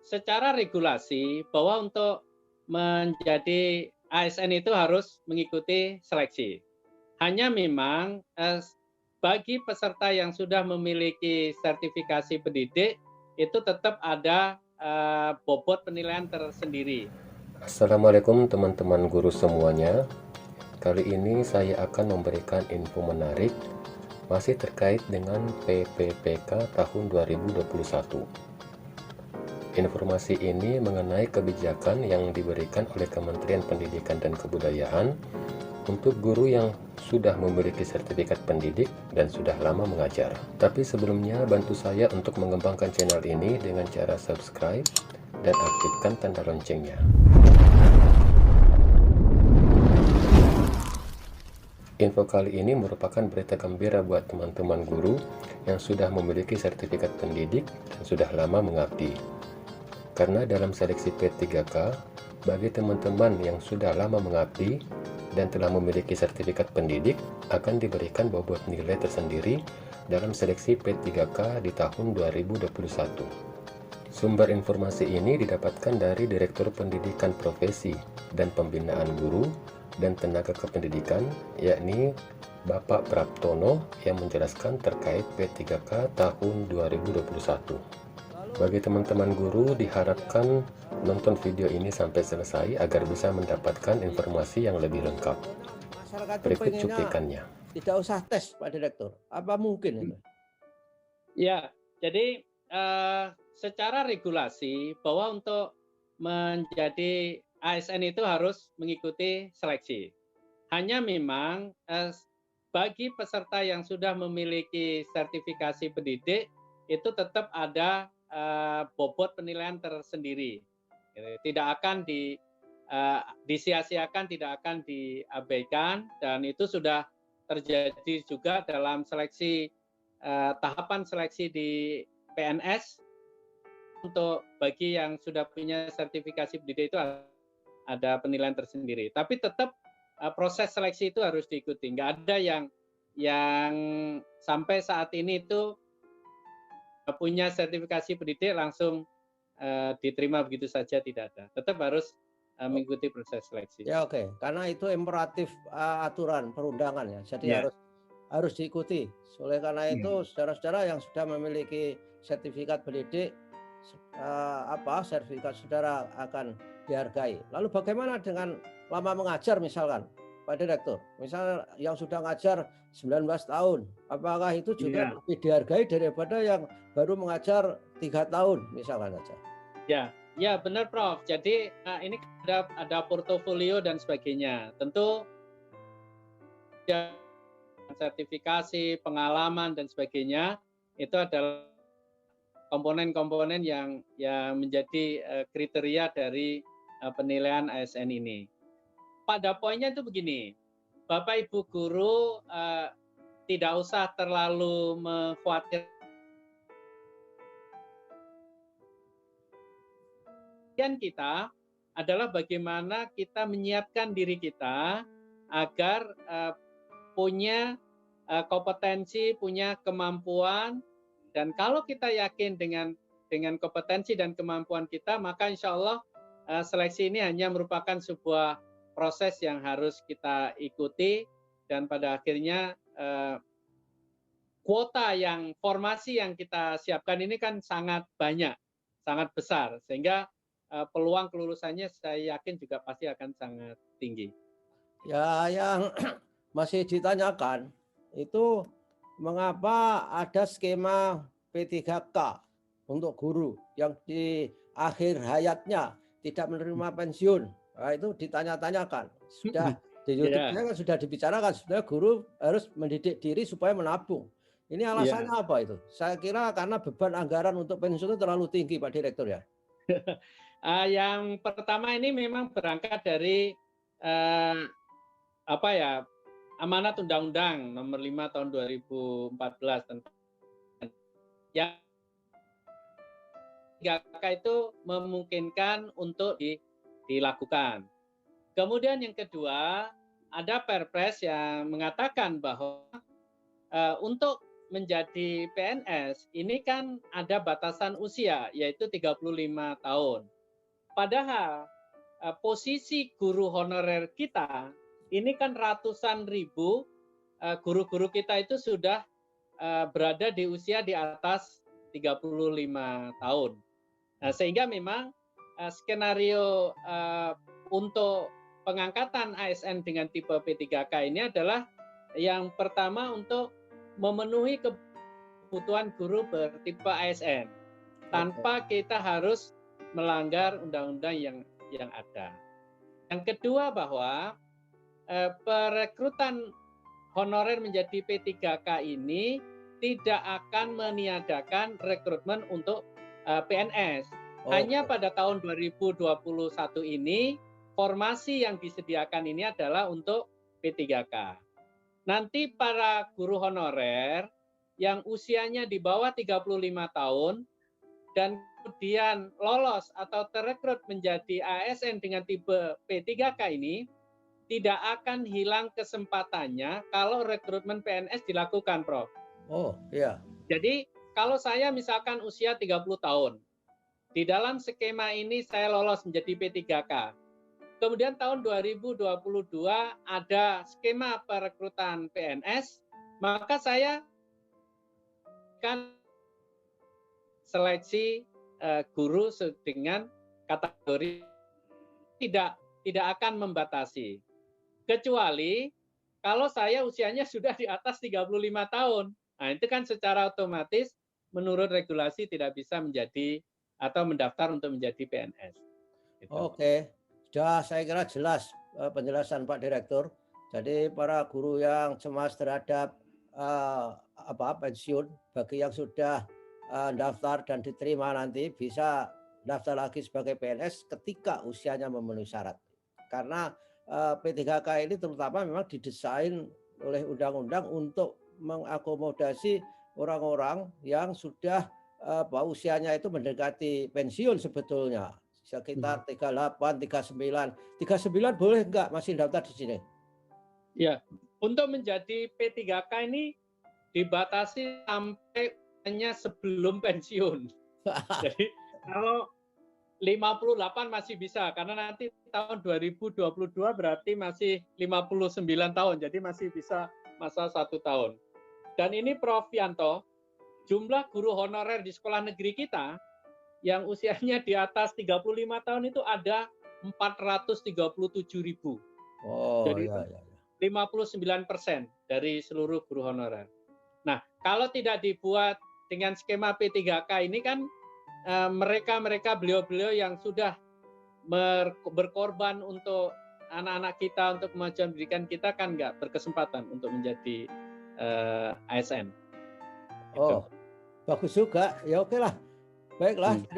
secara regulasi bahwa untuk menjadi ASN itu harus mengikuti seleksi. Hanya memang bagi peserta yang sudah memiliki sertifikasi pendidik itu tetap ada bobot penilaian tersendiri. Assalamualaikum teman-teman guru semuanya. Kali ini saya akan memberikan info menarik masih terkait dengan PPPK tahun 2021. Informasi ini mengenai kebijakan yang diberikan oleh Kementerian Pendidikan dan Kebudayaan untuk guru yang sudah memiliki sertifikat pendidik dan sudah lama mengajar. Tapi sebelumnya bantu saya untuk mengembangkan channel ini dengan cara subscribe dan aktifkan tanda loncengnya. Info kali ini merupakan berita gembira buat teman-teman guru yang sudah memiliki sertifikat pendidik dan sudah lama mengabdi. Karena dalam seleksi P3K, bagi teman-teman yang sudah lama mengabdi dan telah memiliki sertifikat pendidik akan diberikan bobot nilai tersendiri dalam seleksi P3K di tahun 2021. Sumber informasi ini didapatkan dari Direktur Pendidikan Profesi dan Pembinaan Guru dan Tenaga Kependidikan, yakni Bapak Praptono, yang menjelaskan terkait P3K tahun 2021. Bagi teman-teman guru diharapkan nonton video ini sampai selesai agar bisa mendapatkan informasi yang lebih lengkap. Berikut cuplikannya. Tidak usah tes, Pak Direktur. Apa mungkin itu? Ya, jadi secara regulasi bahwa untuk menjadi ASN itu harus mengikuti seleksi. Hanya memang bagi peserta yang sudah memiliki sertifikasi pendidik itu tetap ada bobot penilaian tersendiri. Tidak akan disia-siakan, tidak akan diabaikan, dan itu sudah terjadi juga dalam seleksi tahapan seleksi di PNS. Untuk bagi yang sudah punya sertifikasi pendidik itu ada penilaian tersendiri. Tapi tetap proses seleksi itu harus diikuti. Nggak ada yang sampai saat ini itu punya sertifikasi pendidik langsung diterima begitu saja, tidak ada. Tetap harus mengikuti proses seleksi. Ya oke, karena itu imperatif aturan perundangan ya. Jadi harus diikuti. Oleh karena itu saudara-saudara yang sudah memiliki sertifikat pendidik, sertifikat saudara akan dihargai. Lalu bagaimana dengan lama mengajar misalkan, Pak Direktur? Misal yang sudah ngajar 19 tahun, apakah itu juga lebih dihargai daripada yang baru mengajar 3 tahun misalkan saja? Ya benar Prof. Jadi ini ada portofolio dan sebagainya. Tentu sertifikasi, pengalaman dan sebagainya itu adalah komponen-komponen yang menjadi kriteria dari penilaian ASN ini. Pada poinnya itu begini, Bapak Ibu guru tidak usah terlalu mengkhawatirkan. Kita adalah bagaimana kita menyiapkan diri kita agar punya kompetensi, punya kemampuan, dan kalau kita yakin dengan kompetensi dan kemampuan kita, maka insya Allah seleksi ini hanya merupakan sebuah proses yang harus kita ikuti, dan pada akhirnya kuota yang formasi yang kita siapkan ini kan sangat banyak, sangat besar, sehingga peluang kelulusannya saya yakin juga pasti akan sangat tinggi. Ya, yang masih ditanyakan itu mengapa ada skema P3K untuk guru yang di akhir hayatnya tidak menerima pensiun. Nah, itu ditanya-tanyakan. Sudah di YouTube kan sudah dibicarakan, sudah guru harus mendidik diri supaya menabung. Ini alasannya apa itu? Saya kira karena beban anggaran untuk pensiun itu terlalu tinggi, Pak Direktur ya. Yang pertama ini memang berangkat dari amanat Undang-Undang Nomor 5 Tahun 2014 tentang yang 3K itu memungkinkan untuk dilakukan. Kemudian yang kedua, ada Perpres yang mengatakan bahwa untuk menjadi PNS ini kan ada batasan usia yaitu 35 tahun. Padahal posisi guru honorer kita ini kan ratusan ribu guru-guru kita itu sudah berada di usia di atas 35 tahun. Nah, sehingga memang skenario untuk pengangkatan ASN dengan tipe P3K ini adalah yang pertama untuk memenuhi kebutuhan guru bertipe ASN tanpa kita harus melanggar undang-undang yang ada. Yang kedua bahwa perekrutan honorer menjadi P3K ini tidak akan meniadakan rekrutmen untuk PNS. Hanya pada tahun 2021 ini formasi yang disediakan ini adalah untuk P3K. Nanti para guru honorer yang usianya di bawah 35 tahun dan kemudian lolos atau terekrut menjadi ASN dengan tipe P3K ini tidak akan hilang kesempatannya kalau rekrutmen PNS dilakukan, Prof. Oh, iya. Jadi kalau saya misalkan usia 30 tahun, di dalam skema ini saya lolos menjadi P3K. Kemudian tahun 2022 ada skema perekrutan PNS, maka saya akan seleksi guru dengan kategori tidak akan membatasi. Kecuali kalau saya usianya sudah di atas 35 tahun. Nah, itu kan secara otomatis menurut regulasi tidak bisa menjadi atau mendaftar untuk menjadi PNS. Gitu. Oke. Sudah saya kira jelas penjelasan Pak Direktur. Jadi para guru yang cemas terhadap pensiun, bagi yang sudah daftar dan diterima nanti bisa daftar lagi sebagai PNS ketika usianya memenuhi syarat. Karena P3K ini terutama memang didesain oleh undang-undang untuk mengakomodasi orang-orang yang sudah usianya itu mendekati pensiun sebetulnya. Sekitar 38, 39. 39 boleh enggak masih daftar di sini? Ya, untuk menjadi P3K ini dibatasi sampai hanya sebelum pensiun. Jadi kalau 58 masih bisa, karena nanti tahun 2022 berarti masih 59 tahun, jadi masih bisa masa 1 tahun. Dan ini Prof. Yanto, jumlah guru honorer di sekolah negeri kita yang usianya di atas 35 tahun itu ada 437.000. Oh, jadi iya. 59% dari seluruh guru honorer. Nah, kalau tidak dibuat dengan skema P3K ini kan mereka beliau-beliau yang sudah berkorban untuk anak-anak kita, untuk kemajuan pendidikan kita kan nggak berkesempatan untuk menjadi ASN. Oh, bagus juga. Ya oke lah. Baiklah.